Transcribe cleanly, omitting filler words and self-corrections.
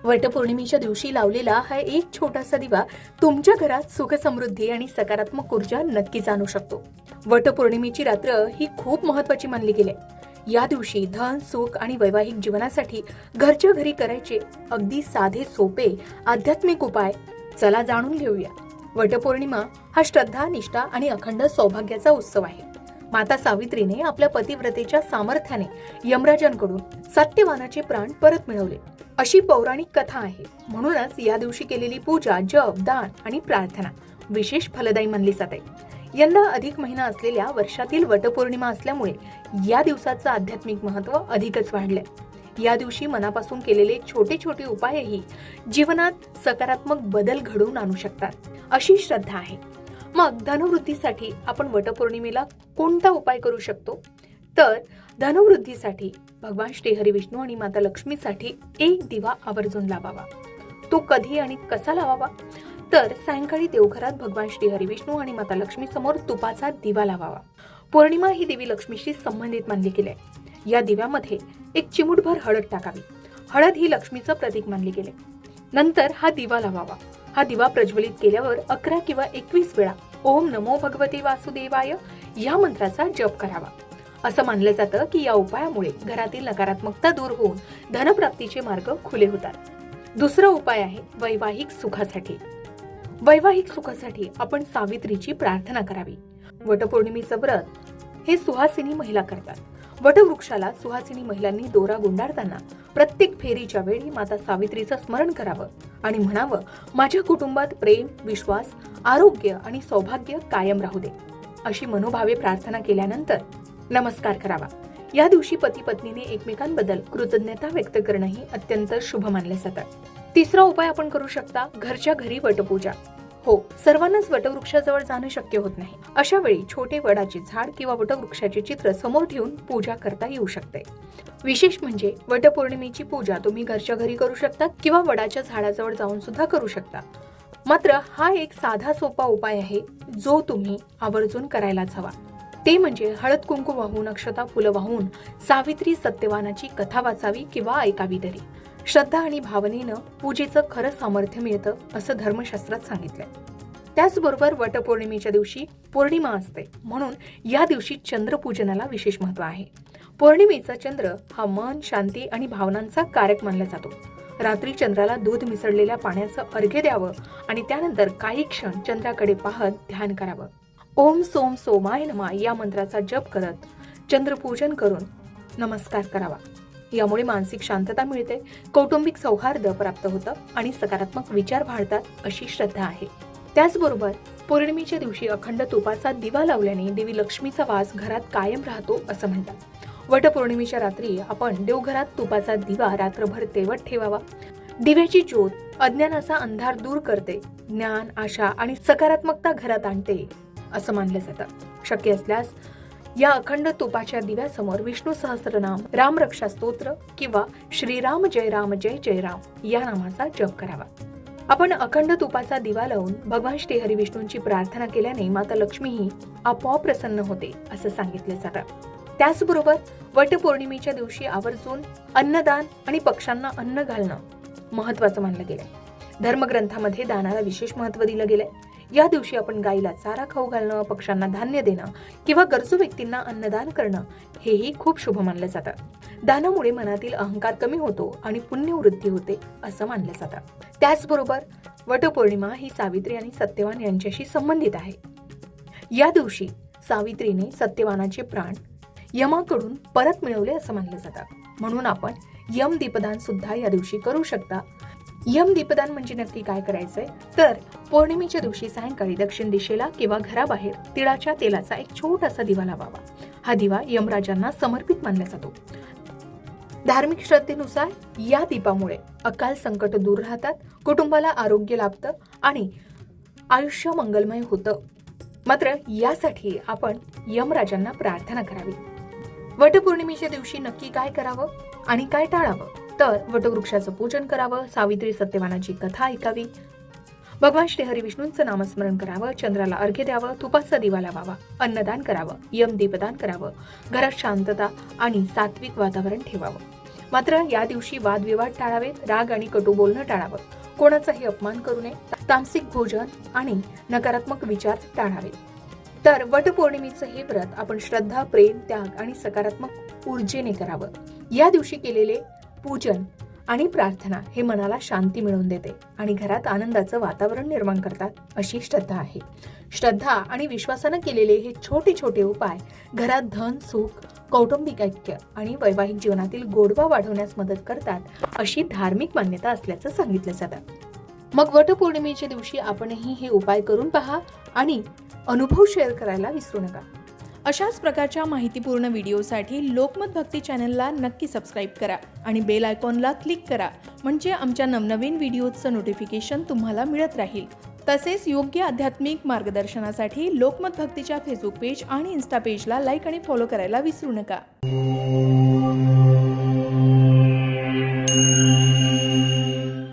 वटपौर्णिमेच्या दिवशी लावलेला हा एक छोटासा दिवा तुमच्या घरात सुख समृद्धी आणि सकारात्मक ऊर्जा नक्कीच आणू शकतो. वटपौर्णिमेची रात्र ही खूप महत्त्वाची मानली गेली. या दिवशी धन, सुख आणि वैवाहिक जीवनासाठी घरच्या घरी करायचे अगदी साधे सोपे आध्यात्मिक उपाय चला जाणून घेऊया. वटपौर्णिमा हा श्रद्धा, निष्ठा आणि अखंड सौभाग्याचा उत्सव आहे. माता सावित्रीने आपल्या पतिव्रतेच्या सामर्थ्याने यमराजांकडून सत्यवानाचे प्राण परत मिळवले अशी पौराणिक कथा आहे. म्हणूनच या दिवशी केलेली पूजा, जप, दान आणि प्रार्थना विशेष फलदायी मानली जाते. यंदा अधिक महिना असलेल्या वर्षातील वटपौर्णिमा असल्यामुळे या दिवसाचं आध्यात्मिक महत्त्व अधिकच वाढलंय. या दिवशी मनापासून केलेले छोटे छोटे उपायही जीवनात सकारात्मक बदल घडवून आणू शकतात अशी श्रद्धा आहे. मग धनवृद्धीसाठी आपण वटपौर्णिमेला कोणता उपाय करू शकतो? तर धनवृद्धीसाठी भगवान श्रीहरी विष्णू आणि माता लक्ष्मीसाठी एक दिवा आवर्जून लावावा. तो कधी आणि कसा लावावा? तर सायंकाळी देवघरात भगवान श्रीहरी विष्णू आणि माता लक्ष्मी समोर तुपाचा दिवा लावावा. पौर्णिमा ही देवी लक्ष्मीशी संबंधित मानली गेली आहे. या दिव्यामध्ये एक चिमूटभर हळद टाकावी. हळद ही लक्ष्मीचं प्रतीक मानले गेले. नंतर हा दिवा लावावा. हा दिवा प्रज्वलित केल्यावर 11 किंवा 21 वेळा ओम नमो भगवते वासुदेवाय या मंत्राचा जप करावा. असं मानलं जातं की या उपायामुळे घरातील नकारात्मकता दूर होऊन धनप्राप्तीचे मार्ग खुले होतात. दुसरा उपाय आहे वैवाहिक सुखासाठी. वैवाहिक सुखासाठी आपण सावित्रीची प्रार्थना करावी. वटपौर्णिमेचं व्रत हे सुहासिनी महिला करतात. वटवृक्षाला सुहासिनी महिलांनी दोरा गुंडाळताना प्रत्येक फेरीच्या वेळी माता सावित्रीचं स्मरण करावं आणि म्हणावं, माझ्या कुटुंबात प्रेम, विश्वास, आरोग्य आणि सौभाग्य कायम राहू दे. अशी मनोभावे प्रार्थना केल्यानंतर नमस्कार करावा. या दिवशी पती पत्नीने एकमेकांबद्दल कृतज्ञता व्यक्त करणंही अत्यंत शुभ मानले जातं. तिसरा उपाय आपण करू शकता घरच्या घरी वटपूजा. हो, सर्वांनाच वटवृक्षाजवळ जाणं शक्य होत नाही. अशा वेळी छोटे वडाचे झाड किंवा वटवृक्षाचे चित्र समोर ठेवून पूजा करता येऊ शकते. विशेष म्हणजे वटपौर्णिमेची पूजा तुम्ही घरच्या घरी करू शकता किंवा वडाच्या झाडाजवळ जाऊन सुद्धा करू शकता. मात्र हा एक साधा सोपा उपाय आहे जो तुम्ही आवर्जून करायलाच हवा. ते म्हणजे हळद कुंकू वाहून, अक्षता फुलं वाहून सावित्री सत्यवानाची कथा वाचावी किंवा ऐकावी तरी. श्रद्धा आणि भावनेनं पूजेचं खरं सामर्थ्य मिळतं असं धर्मशास्त्रात सांगितलंय. त्याचबरोबर वटपौर्णिमेच्या दिवशी पौर्णिमा असते, म्हणून या दिवशी चंद्रपूजनाला विशेष महत्त्व आहे. पौर्णिमेचा चंद्र हा मन, शांती आणि भावनांचा कारक मानला जातो. रात्री चंद्राला दूध मिसळलेल्या पाण्याचं अर्घ्य द्यावं आणि त्यानंतर काही क्षण चंद्राकडे पाहत ध्यान करावं. ओम सोम सोमाय नमः या मंत्राचा जप करत चंद्रपूजन करून नमस्कार करावा. यामुळे मानसिक शांतता मिळते, कौटुंबिक सौहार्द प्राप्त होतं आणि सकारात्मक विचार वाढतात अशी श्रद्धा आहे. त्याचबरोबर पौर्णिमेच्या दिवशी अखंड तुपाचा दिवा लावल्याने देवी लक्ष्मीचा वास घरात कायम राहतो असं म्हणतात. वटपौर्णिमेच्या रात्री आपण देवघरात तुपाचा दिवा रात्रभर तेवत ठेवावा. दिव्याची ज्योत अज्ञानाचा अंधार दूर करते, ज्ञान, आशा आणि सकारात्मकता घरात आणते असं मानलं जातं. शक्य असल्यास या अखंड तुपाच्या दिव्यासमोर विष्णू सहस्त्रनाम, राम रक्षा स्तोत्र किंवा श्रीराम जय जय राम या नामाचा जप करावा. आपण अखंड तुपाचा दिवा लावून भगवान श्रीहरी विष्णूंची प्रार्थना केल्याने माता लक्ष्मीही आपोआप प्रसन्न होते असं सांगितले जातं. त्याचबरोबर वटपौर्णिमेच्या दिवशी आवर्जून अन्नदान आणि पक्ष्यांना अन्न घालणं महत्वाचं मानलं गेलंय. धर्मग्रंथामध्ये दानाला विशेष महत्त्व दिलं गेलंय. या दिवशी आपण गायीला चारा खाऊ घालणं, पक्ष्यांना धान्य देणं किंवा गरजू व्यक्तींना अन्नदान करणं हेही खूप शुभ मानलं जातं. दानामुळे मनातील अहंकार कमी होतो आणि पुण्यवृद्धी होते असं मानलं जातं. त्याचबरोबर वटपौर्णिमा ही सावित्री आणि सत्यवान यांच्याशी संबंधित आहे. या दिवशी सावित्रीने सत्यवानाचे प्राण यमाकडून परत मिळवले असं मानलं जातं. म्हणून आपण यम दीपदान सुद्धा या दिवशी करू शकता. यम दीपदान म्हणजे नक्की काय करायचंय? तर पौर्णिमेच्या दिवशी सायंकाळी दक्षिण दिशेला किंवा घराबाहेर तिळाच्या तेलाचा एक छोटासा दिवा लावावा. हा दिवा यमराजांना समर्पित मानला जातो. धार्मिक श्रद्धेनुसार या दीपामुळे अकाल संकट दूर राहतात, कुटुंबाला आरोग्य लाभतं आणि आयुष्य मंगलमय होतं. मात्र यासाठी आपण यमराजांना प्रार्थना करावी. वटपौर्णिमेच्या दिवशी नक्की काय करावं आणि काय टाळावं? तर वटवृक्षाचं पूजन करावं, सावित्री सत्यवानाची कथा ऐकावी, भगवान श्रीहरी विष्णूंचं नामस्मरण करावं, चंद्राला अर्घ्य द्यावं, तुपाचा दिवा लावावा, अन्नदान करावं, यम दीपदान करावं, घरात शांतता आणि सात्विक वातावरण ठेवावं. मात्र या दिवशी वादविवाद टाळावेत, राग आणि कटू बोलणं टाळावं, कोणाचाही अपमान करू नये, तामसिक भोजन आणि नकारात्मक विचार टाळावेत. तर वटपौर्णिमेचं हे व्रत आपण श्रद्धा, प्रेम, त्याग आणि सकारात्मक ऊर्जेने करावं. या दिवशी केलेले पूजन आणि प्रार्थना हे मनाला शांती मिळवून देते आणि घरात आनंदाचं वातावरण निर्माण करतात, अशी श्रद्धा आहे. श्रद्धा आणि विश्वासानं केलेले हे छोटे छोटे उपाय घरात धन, सुख, कौटुंबिक ऐक्य आणि वैवाहिक जीवनातील गोडवा वाढवण्यास मदत करतात, अशी धार्मिक मान्यता असल्याचं सांगितलं जातं. मग वटपौर्णिमेच्या दिवशी आपणही हे उपाय करून पहा आणि अनुभव शेअर करायला विसरू नका. अशाच प्रकारच्या माहितीपूर्ण व्हिडिओसाठी लोकमत भक्ती चॅनलला नक्की सबस्क्राईब करा आणि बेल आयकॉनला क्लिक करा, म्हणजे आमच्या नवनवीन व्हिडिओचं नोटिफिकेशन तुम्हाला मिळत राहील. तसेच योग्य आध्यात्मिक मार्गदर्शनासाठी लोकमत भक्तीच्या फेसबुक पेज आणि इन्स्टा पेजला लाईक आणि फॉलो करायला विसरू नका.